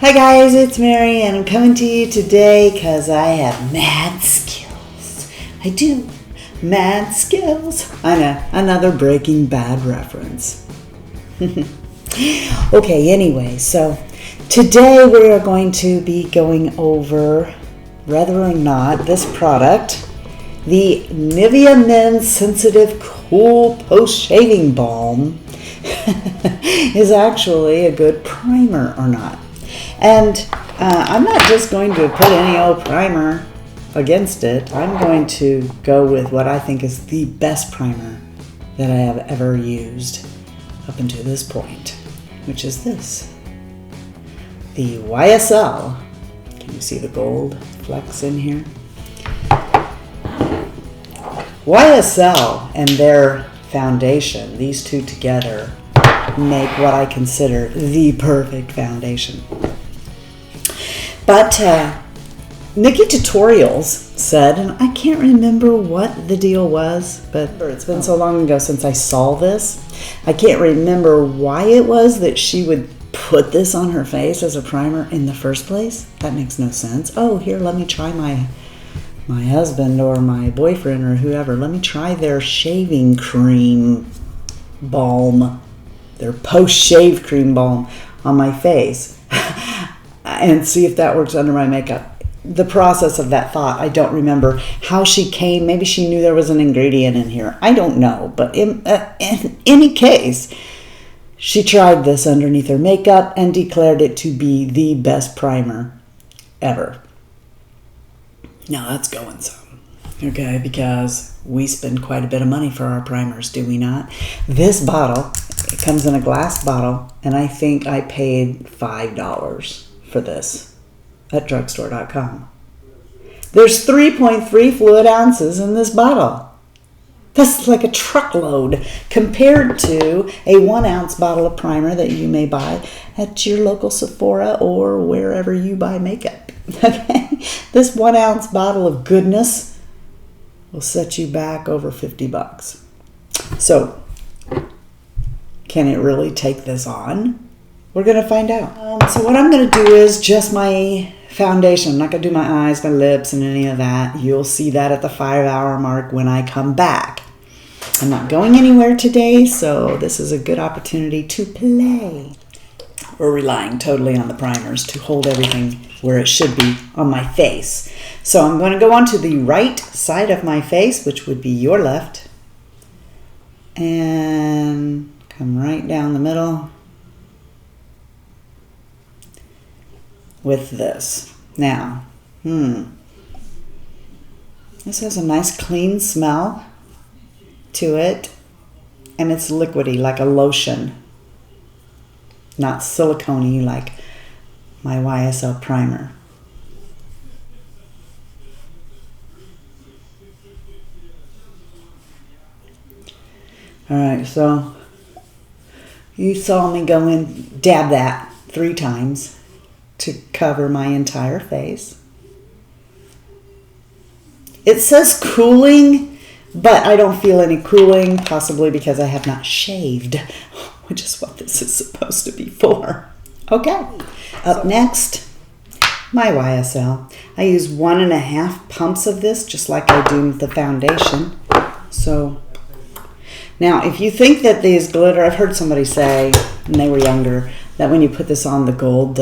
Hi guys, it's Mary and I'm coming to you today because I have mad skills. I do. Mad skills. I know, another Breaking Bad reference. Okay, anyway, so today we are going to be going over, whether or not this product, the Nivea Men's Sensitive Cool Post-Shaving Balm, is actually a good primer or not. And I'm not just going to put any old primer against it. I'm going to go with what I think is the best primer that I have ever used up until this point, which is this. The YSL. Can you see the gold flecks in here? YSL and their foundation, these two together, make what I consider the perfect foundation. But Nikki Tutorials said, and I can't remember what the deal was, but it's been so long ago since I saw this. I can't remember why it was that she would put this on her face as a primer in the first place. That makes no sense. Oh, here, let me try my husband or my boyfriend or whoever. Let me try their shaving cream balm, their post-shave cream balm on my face. And see if that works under my makeup. The process of that thought, I don't remember how she came. Maybe she knew there was an ingredient in here. I don't know. But in any case, she tried this underneath her makeup and declared it to be the best primer ever. Now that's going some. Okay, because we spend quite a bit of money for our primers, do we not? This bottle, it comes in a glass bottle, and I think I paid $5 for this at drugstore.com. There's 3.3 fluid ounces in this bottle. That's like a truckload compared to a 1 ounce bottle of primer that you may buy at your local Sephora or wherever you buy makeup. Okay? This 1 ounce bottle of goodness will set you back over $50. So, can it really take this on? We're going to find out. So what I'm going to do is just my foundation. I'm not going to do my eyes, my lips, and any of that. You'll see that at the 5-hour mark when I come back. I'm not going anywhere today, so this is a good opportunity to play. We're relying totally on the primers to hold everything where it should be on my face. So I'm going to go on to the right side of my face, which would be your left, and come right down the middle with this. Now, this has a nice clean smell to it, and it's liquidy like a lotion, not silicone-y like my YSL primer. Alright, so you saw me go in, dab that 3 times to cover my entire face. It says cooling, but I don't feel any cooling, possibly because I have not shaved, which is what this is supposed to be for. Okay, up next, my YSL. I use 1.5 pumps of this, just like I do with the foundation. So, now if you think that these glitter, I've heard somebody say, when they were younger, that when you put this on, the gold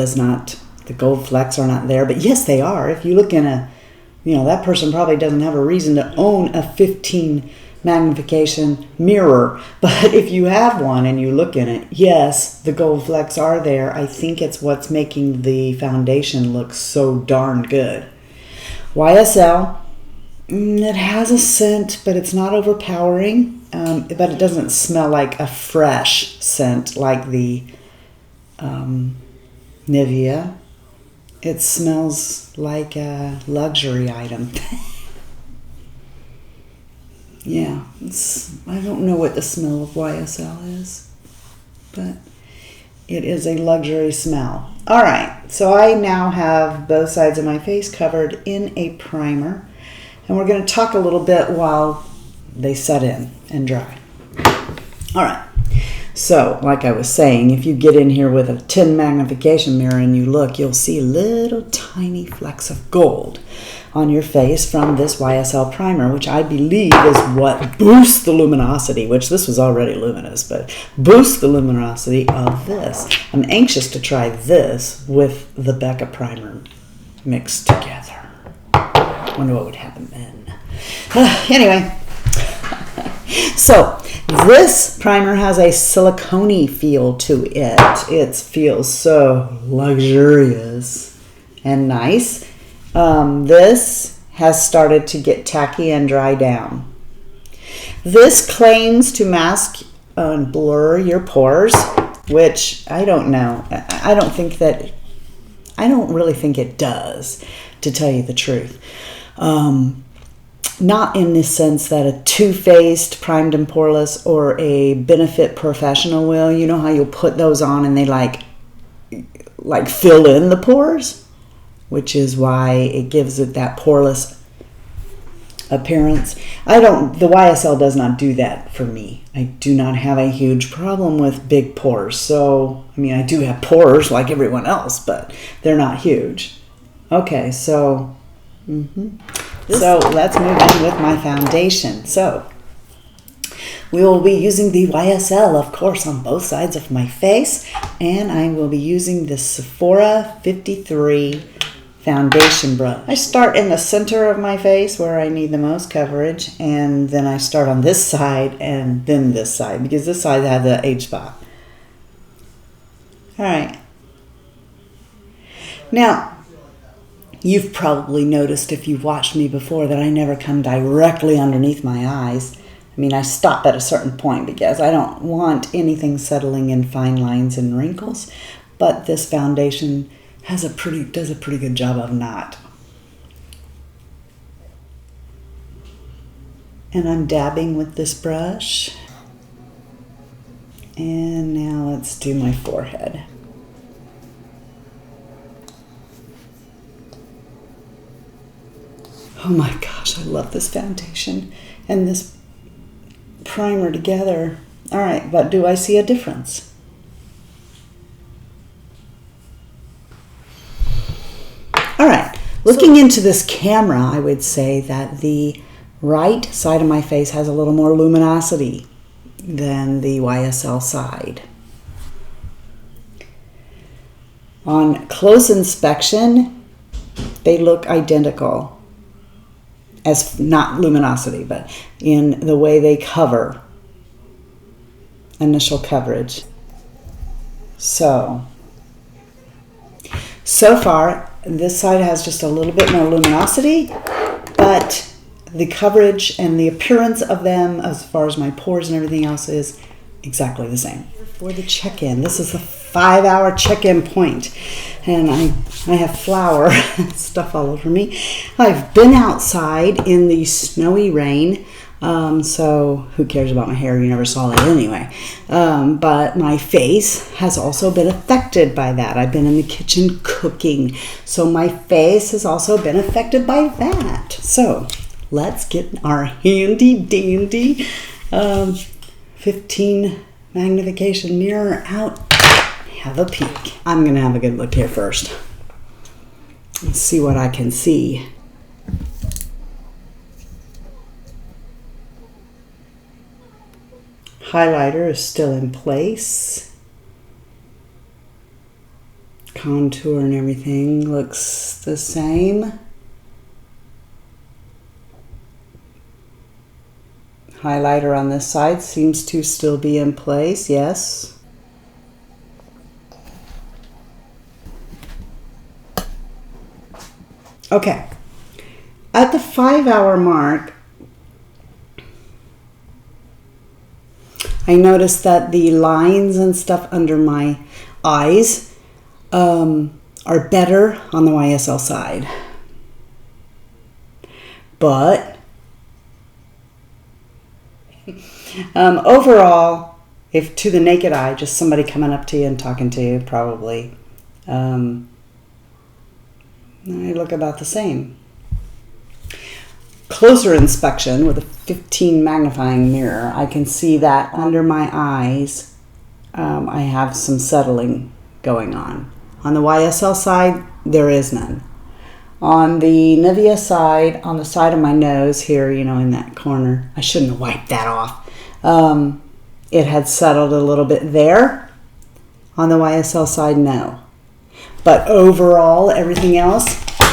flecks are not there. But yes, they are. If you look in that person probably doesn't have a reason to own a 15 magnification mirror. But if you have one and you look in it, yes, the gold flecks are there. I think it's what's making the foundation look so darn good. YSL, it has a scent, but it's not overpowering. But it doesn't smell like a fresh scent like the Nivea. It smells like a luxury item. Yeah, I don't know what the smell of YSL is, but it is a luxury smell. All right, so I now have both sides of my face covered in a primer, and we're going to talk a little bit while they set in and dry. All right, So, like I was saying, if you get in here with a 10 magnification mirror and you look, you'll see little tiny flecks of gold on your face from this YSL primer, which I believe is what boosts the luminosity, which this was already luminous, but boosts the luminosity of this. I'm anxious to try this with the Becca primer mixed together. Wonder what would happen then. Anyway, so this primer has a silicone feel to it. It feels so luxurious and nice. This has started to get tacky and dry down. This claims to mask and blur your pores, which I don't know. I don't really think it does, to tell you the truth. Not in the sense that a Too Faced Primed and Poreless or a Benefit Professional will. You know how you'll put those on and they like fill in the pores? Which is why it gives it that poreless appearance. The YSL does not do that for me. I do not have a huge problem with big pores. So, I mean, I do have pores like everyone else, but they're not huge. Okay, so, so let's move on with my foundation. So, we will be using the YSL, of course, on both sides of my face, and I will be using the Sephora 53 foundation brush. I start in the center of my face where I need the most coverage, and then I start on this side and then this side, because this side has the age spot. All right. Now, you've probably noticed if you've watched me before that I never come directly underneath my eyes. I mean, I stop at a certain point because I don't want anything settling in fine lines and wrinkles, but this foundation does a pretty good job of not. And I'm dabbing with this brush. And now let's do my forehead. Oh my gosh, I love this foundation and this primer together. All right, but do I see a difference? All right, looking into this camera, I would say that the right side of my face has a little more luminosity than the YSL side. On close inspection, they look identical, as not luminosity, but in the way they cover, initial coverage. So far, this side has just a little bit more luminosity, but the coverage and the appearance of them, as far as my pores and everything else, is exactly the same. For the check-in, this is a 5-hour check-in point, and I have flour stuff all over me. I've been outside in the snowy rain, so who cares about my hair? You never saw that anyway. But my face has also been affected by that. I've been in the kitchen cooking, so my face has also been affected by that. So let's get our handy dandy 15 magnification mirror out. Have a peek. I'm gonna have a good look here first. Let's see what I can see. Highlighter is still in place. Contour and everything looks the same. Highlighter on this side seems to still be in place, yes. Okay, at the 5-hour mark, I noticed that the lines and stuff under my eyes are better on the YSL side. But overall, if to the naked eye, just somebody coming up to you and talking to you, probably, they look about the same. Closer inspection with a 15 magnifying mirror, I can see that under my eyes I have some settling going on. On the YSL side, there is none. On the Nivea side, on the side of my nose here, in that corner, I shouldn't have wiped that off. It had settled a little bit there. On the YSL side, no. But overall, everything else,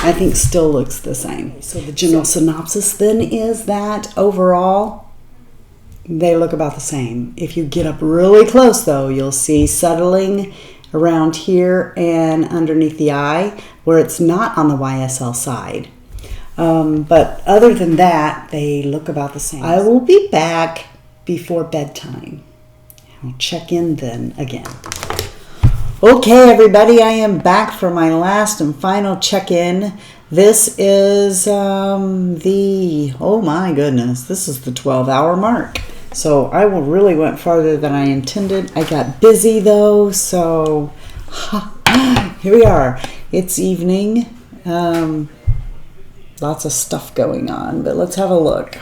I think still looks the same. So the general synopsis then is that overall, they look about the same. If you get up really close though, you'll see settling around here and underneath the eye where it's not on the YSL side. But other than that, they look about the same. I will be back before bedtime. I'll check in then again. Okay, everybody, I am back for my last and final check-in. This is oh my goodness, this is the 12-hour mark. So I really went farther than I intended. I got busy though, so here we are. It's evening. Lots of stuff going on, but let's have a look.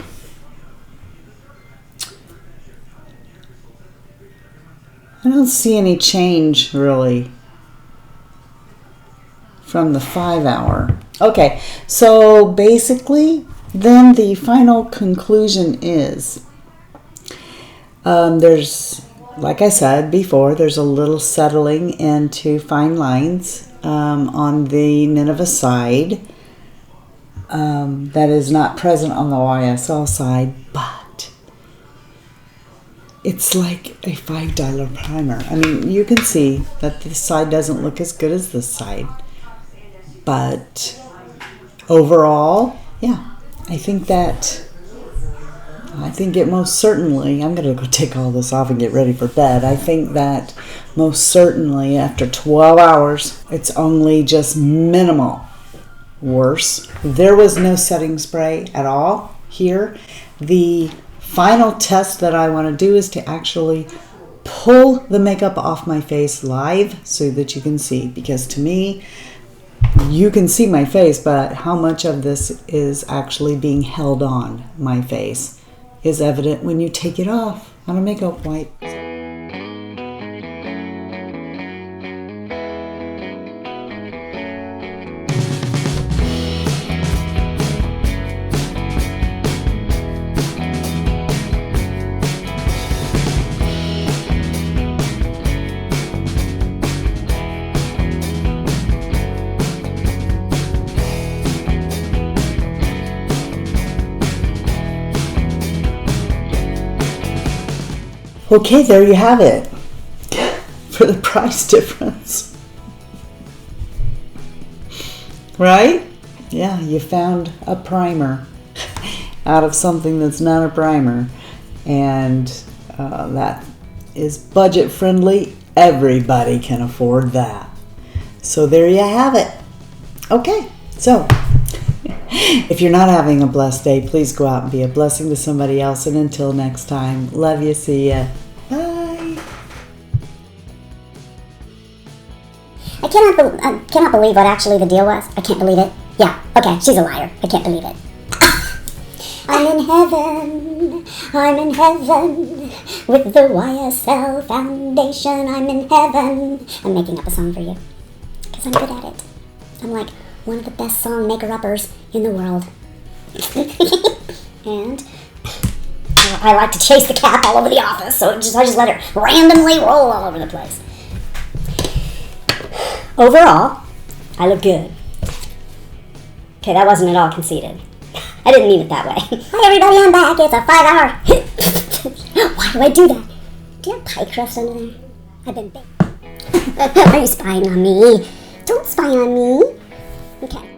I don't see any change really from the 5-hour. Okay, so basically then the final conclusion is there's, like I said before, there's a little settling into fine lines on the Nineveh side that is not present on the YSL side, but it's like a $5 primer. I mean, you can see that this side doesn't look as good as this side. But overall, yeah, I think it most certainly, I'm going to go take all this off and get ready for bed. I think that most certainly after 12 hours, it's only just minimal worse. There was no setting spray at all here. The final test that I want to do is to actually pull the makeup off my face live so that you can see, because to me, you can see my face, but how much of this is actually being held on my face is evident when you take it off on a makeup wipe. Okay, there you have it. For the price difference. Right? Yeah, you found a primer out of something that's not a primer. And that is budget friendly. Everybody can afford that. So there you have it. Okay, so if you're not having a blessed day, please go out and be a blessing to somebody else. And until next time, love you, see ya. Bye. I cannot believe what actually the deal was. I can't believe it. Yeah, okay, she's a liar. I can't believe it. I'm in heaven with the YSL Foundation. I'm in heaven. I'm making up a song for you because I'm good at it. I'm like one of the best song maker-uppers in the world. And I like to chase the cat all over the office, so I just let her randomly roll all over the place. Overall, I look good. Okay, that wasn't at all conceited. I didn't mean it that way. Hi everybody, I'm back. It's a 5-hour. Why do I do that? Do you have pie crust under there? I've been baked. Are you spying on me? Don't spy on me. Okay.